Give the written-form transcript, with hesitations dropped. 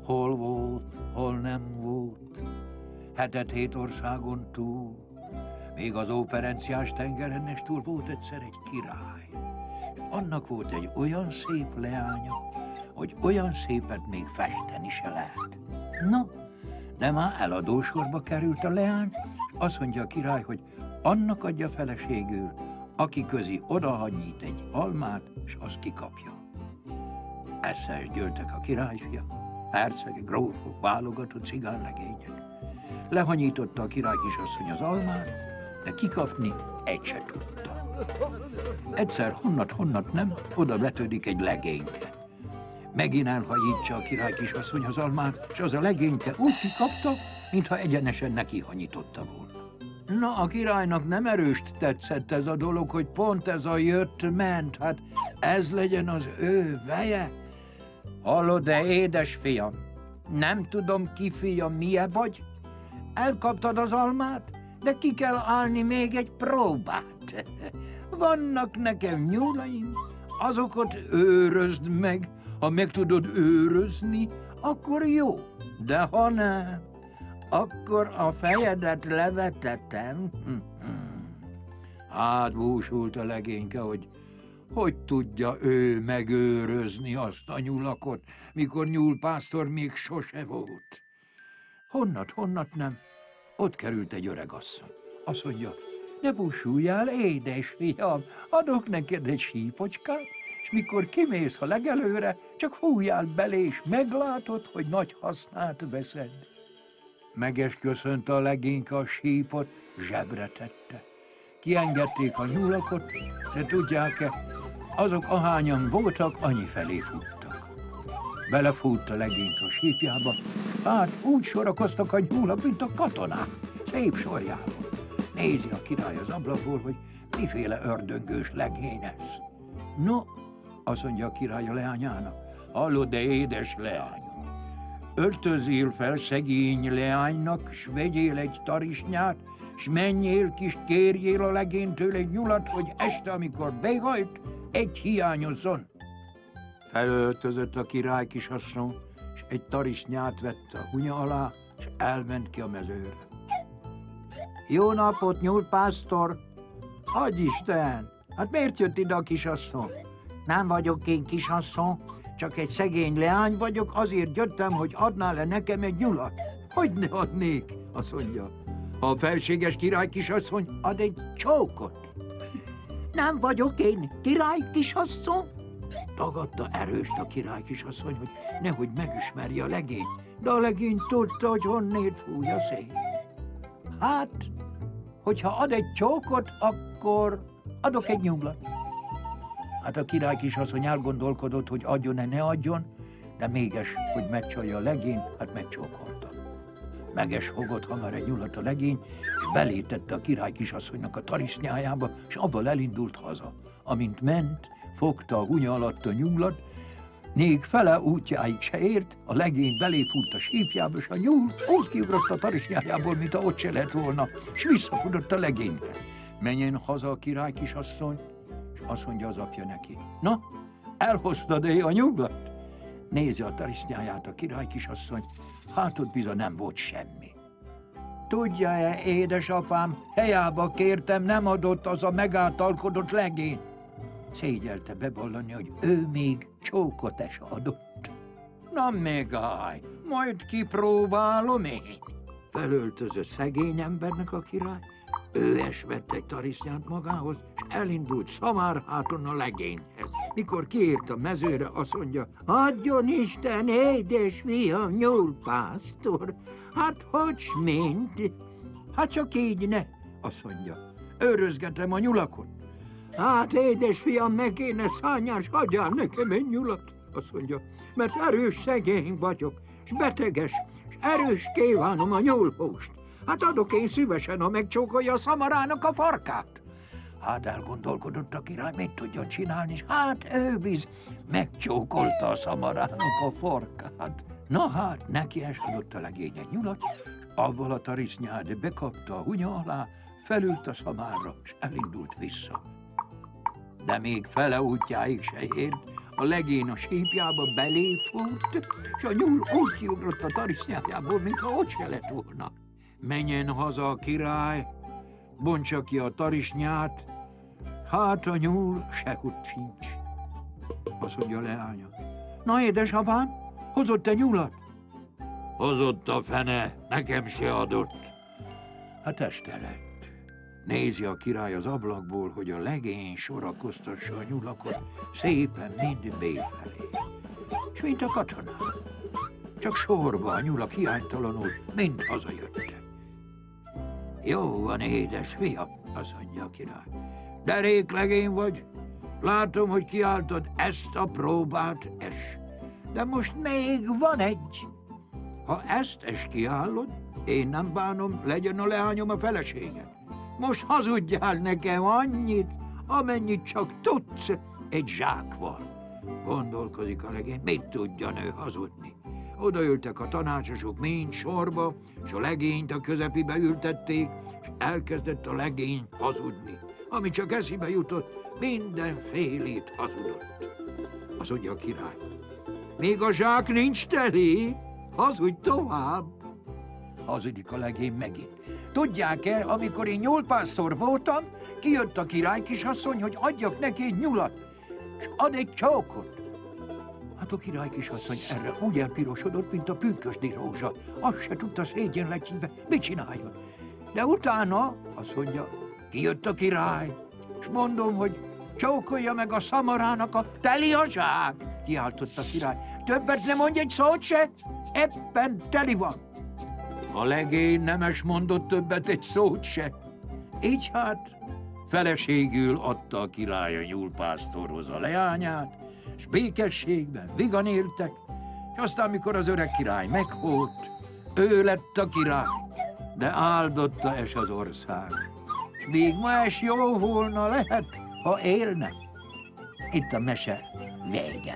hol volt, hol nem volt, hetet hét országon túl, még az óperenciás tengeren is túl volt egyszer egy király. Annak volt egy olyan szép leánya, hogy olyan szépet még festeni se lehet. No, de már eladósorba került a leány, és azt mondja a király, hogy annak adja feleségül, aki közi odahanyít egy almát, és azt kikapja. Esze is győltek a királyfia, hercegek, grófok, válogatott cigánlegények. Lehanyította a király kisasszony az almát, de kikapni egy se tudta. Egyszer honnat nem, oda vetődik egy legényke. Megint elhanyítja a király kisasszony az almát, és az a legényke úgy kikapta, mintha egyenesen neki hanyította volna. Na, a királynak nem erőst tetszett ez a dolog, hogy pont ez a jött-ment, hát ez legyen az ő veje. Hallod, de édes fiam, nem tudom ki fia, milyen vagy? Elkaptad az almát, de ki kell állni még egy próbát. Vannak nekem nyúlaim, azokat őrözd meg. Ha meg tudod őrözni, akkor jó, de ha nem, akkor a fejedet levetetem. Hát búsult a legényke, hogy tudja ő megőrözni azt a nyulakot, mikor nyúlpásztor még sose volt. Honnat nem, ott került egy öregasszony. Azt mondja, ne búsuljál, édes fiam, adok neked egy sípocskát, és mikor kimész a legelőre, csak fújjál bele, és meglátod, hogy nagy hasznát veszed. Megesköszönt a legényke a sípot, zsebre tette. Kiengedték a nyulakot, de tudják-e, azok ahányan voltak, annyi felé futtak. Belefújt a legényke a sípjába, hát úgy sorakoztak a nyúlak, mint a katonák, szép sorjában. Nézi a király az ablakból, hogy miféle ördöngős legény ez. No, azt mondja a király a leányának, hallod, de édes leányom, öltözél fel szegény leánynak, s vegyél egy tarisnyát, s menjél kis kérjél a legénytől egy nyulat, hogy este, amikor behajt, egy hiányozzon. Felöltözött a király kisasszony, és egy tarisnyát vett a hunya alá, és elment ki a mezőre. Jó napot, nyúlpásztor! Adj Isten! Hát miért jött ide a kisasszony? Nem vagyok én kisasszony, csak egy szegény leány vagyok, azért jöttem, hogy adnál-e nekem egy nyulat. Hogy ne adnék, azt mondja. Ha a felséges király kisasszony ad egy csókot. Nem vagyok én király kisasszony? Tagadta erőst a király kisasszony, hogy nehogy megismerje a legény, de a legény tudta, hogy honnét fúj a szél. Hát, hogyha ad egy csókot, akkor adok egy nyuglat. Hát a király kisasszony elgondolkodott, hogy adjon-e, ne adjon, de méges, hogy megcsalja a legény, hát megcsókolta. Meges fogott hamar egy nyulat a legény, és belétette a király kisasszonynak a tarisznyájába, és avval elindult haza. Amint ment, fogta a hunya alatt a nyulat, még fele útjáig se ért, a legény beléfúrt a sípjába, és a nyúl úgy kiugrott a tarisznyájából, mint ahogy se lett volna, és visszafutott a legényre. Menjen haza a király kisasszony, és azt mondja az apja neki, na, elhoztad-e a nyulat? Nézi a tarisznyáját a király kisasszony, hát ott bizony nem volt semmi. Tudja-e, édesapám, helyába kértem, nem adott az a megáltalkodott legény. Szégyelte bevallani, hogy ő még csókot es adott. Na megállj, majd kipróbálom én. Felöltözött szegény embernek a király, ő esvett egy tarisznyát magához, és elindult szamárháton a legényhez. Mikor kiért a mezőre, azt mondja, adjon Isten, édes fiam, nyúlpásztor, hát hogy mint? Hát csak így ne, azt mondja, őrözgetem a nyulakot. Hát édes fiam, meg kéne szányás, hagyjál nekem egy nyulat, azt mondja, mert erős szegény vagyok, és beteges, és erős kívánom a nyúlhúst. Hát adok én szívesen, ha megcsókolja a szamarának a farkát. Hát elgondolkodott a király, mit tudjon csinálni, és hát ő megcsókolta a szamarának a farkát. Na hát, neki eskedett a legény egy nyulat, és avval a tarisznyát bekapta a hunya alá, felült a szamárra, és elindult vissza. De még fele útjáig se ért, A legény a sípjába beléfut, és a nyúl úgy kiugrott a tarisznyájából, mintha ott se lett volna. Menjen haza a király, bontsa ki a tarisnyát, hát a nyúl sehogy sincs. Azt mondja a leánya. Na, édesapám, hozott te nyulat? Hozott a fene, nekem se adott. Hát este lett. Nézi a király az ablakból, hogy a legény sorakoztassa a nyulakat szépen mind béfelé. És mint a katonák. Csak sorba a nyulak hiánytalanul mind hazajöttek. Jó van, édes fiam, azt mondja a király. Derék legény vagy, látom, hogy kiálltad ezt a próbát, de most még van egy. Ha ezt kiállod, én nem bánom, legyen a leányom a feleséged. Most hazudjál nekem annyit, amennyit csak tudsz egy zsákval. Gondolkozik a legény, mit tudja nő hazudni. Odaültek a tanácsosok mind sorba, és a legényt a közepébe ültették, és elkezdett a legény hazudni. Ami csak eszébe jutott, mindenfélét hazudott. Azt mondja a király, még a zsák nincs teli, hazudj tovább. Hazudik a legény megint. Tudják-e, amikor én nyúlpásztor voltam, kijött a király kisasszony, hogy adjak neki egy nyulat, és ad egy csókot. Hát a király kisasszony erre úgy elpirosodott, mint a pünkösdi rózsa. Azt se tudta szégyenletjébe, mit csináljon. De utána, azt mondja, kijött a király, és mondom, hogy csókolja meg a szamarának a teli a zsák. Kiáltott a király. Többet nem mondj egy szót se, ebben teli van. A legény nemes mondott többet egy szót se. Így hát feleségül adta a király a nyúlpásztorhoz a leányát, s békességben vigan éltek, és aztán, mikor az öreg király meghalt, ő lett a király, de áldotta es az ország. És még ma es jó volna lehet, ha élne. Itt a mese vége.